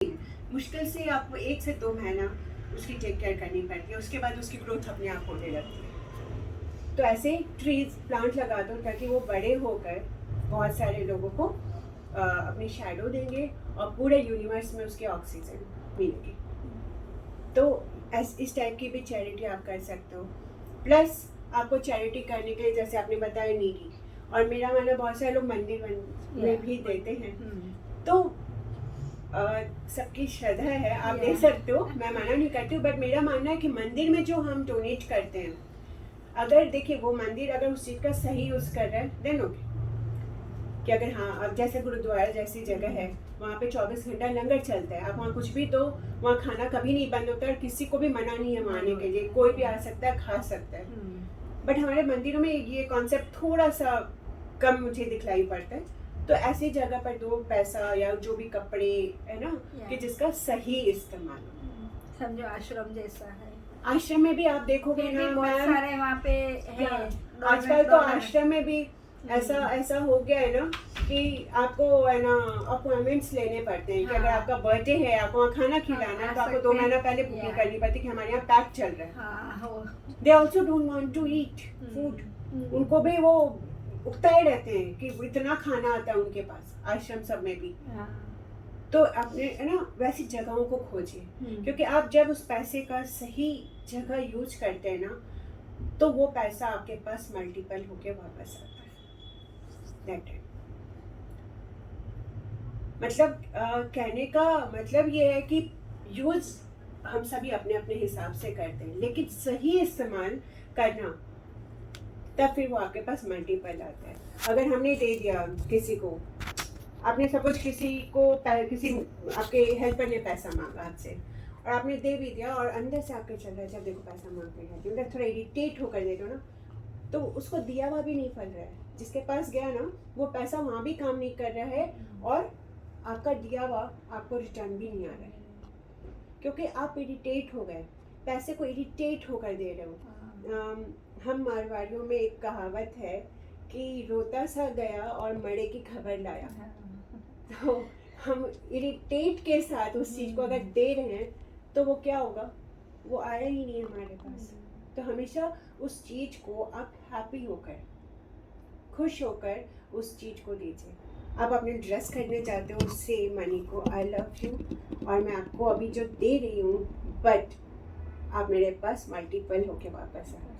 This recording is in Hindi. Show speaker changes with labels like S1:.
S1: मुश्किल से आपको 1 से 2 महीना उसकी टेक केयर करनी पड़ती है, उसके बाद उसकी ग्रोथ अपने आप होने लगती है। तो ऐसे ट्रीज प्लांट लगा दो ताकि वो बड़े होकर बहुत सारे लोगों को अपनी शैडो देंगे और पूरे यूनिवर्स में उसके ऑक्सीजन मिलेगी। तो इस टाइप की भी चैरिटी आप कर सकते हो। प्लस आपको चैरिटी करने के लिए जैसे आपने बताया नीडी, और मेरा मानना बहुत सारे लोग मंदिर में भी देते हैं। तो सबकी श्रद्धा है, आप दे सकते हो, मैं मना नहीं करती हूँ, बट मेरा मानना है कि मंदिर में जो हम डोनेट करते हैं, अगर देखिए वो मंदिर अगर उस चीज़ का सही यूज़ कर रहा है देन ओके, कि अगर हाँ अब जैसे गुरुद्वारा जैसी जगह है वहाँ पे 24 घंटा लंगर चलता है, आप वहाँ कुछ भी तो वहाँ खाना कभी नहीं बंद होता है, किसी को भी मना नहीं है मारने के लिए, कोई भी आ सकता है खा सकता है। बट हमारे मंदिरों में ये कॉन्सेप्ट थोड़ा सा कम मुझे दिखलाई पड़ता है। तो ऐसी जगह पर दो पैसा या जो भी कपड़े है ना कि जिसका सही इस्तेमाल हो।
S2: समझो आश्रम जैसा है।
S1: आश्रम में भी आप देखोगे ना
S2: बहुत सारे वहाँ पे है।
S1: आजकल तो आश्रम में भी ऐसा हो गया है ना कि आपको है ना अपॉइंटमेंट्स लेने पड़ते हैं कि अगर आपका बर्थडे है, आपको वहाँ खाना खिलाना है तो आपको 2 महीना पहले बुकिंग करनी पड़ती है कि हमारे यहाँ पैक चल रहा है। They also don't want to eat food, उनको भी वो उकताए रहते हैं कि इतना खाना आता है उनके पास आश्रम सब में भी। तो आपने है ना वैसी जगहों को खोजिए, क्योंकि आप जब उस पैसे का सही जगह यूज करते हैं ना तो वो पैसा आपके पास मल्टीपल होके वापस आता है। That it. मतलब कहने का मतलब ये है कि यूज हम सभी अपने अपने हिसाब से करते हैं, लेकिन सही इस्तेमाल करना तब फिर वो आपके पास मल्टीपल आता है। अगर हमने दे दिया किसी को, आपने सपोज किसी आपके हेल्पर ने पैसा मांगा आपसे और आपने दे भी दिया और अंदर से आपके चल रहा है जब देखो पैसा मांगते हैं मतलब थोड़ा इरिटेट होकर दे दो ना तो उसको दिया हुआ भी नहीं फल रहा है, जिसके पास गया ना वो पैसा वहाँ भी काम नहीं कर रहा है और आपका दिया हुआ आपको रिटर्न भी नहीं आ रहा है, क्योंकि आप इरिटेट हो गए, पैसे को इरिटेट होकर दे रहे हो। हम मारवाड़ियों में एक कहावत है कि रोता सा गया और मरे की खबर लाया। तो हम इरिटेट के साथ उस चीज़ को अगर दे रहे हैं तो वो क्या होगा, वो आया ही नहीं हमारे पास। तो हमेशा उस चीज़ को आप हैप्पी होकर, खुश होकर उस चीज़ को दीजिए। आप अपने ड्रेस खरीदने चाहते हो उससे मनी को आई लव यू और मैं आपको अभी जो दे रही हूँ बट आप मेरे पास मल्टीपल होके वापस आए।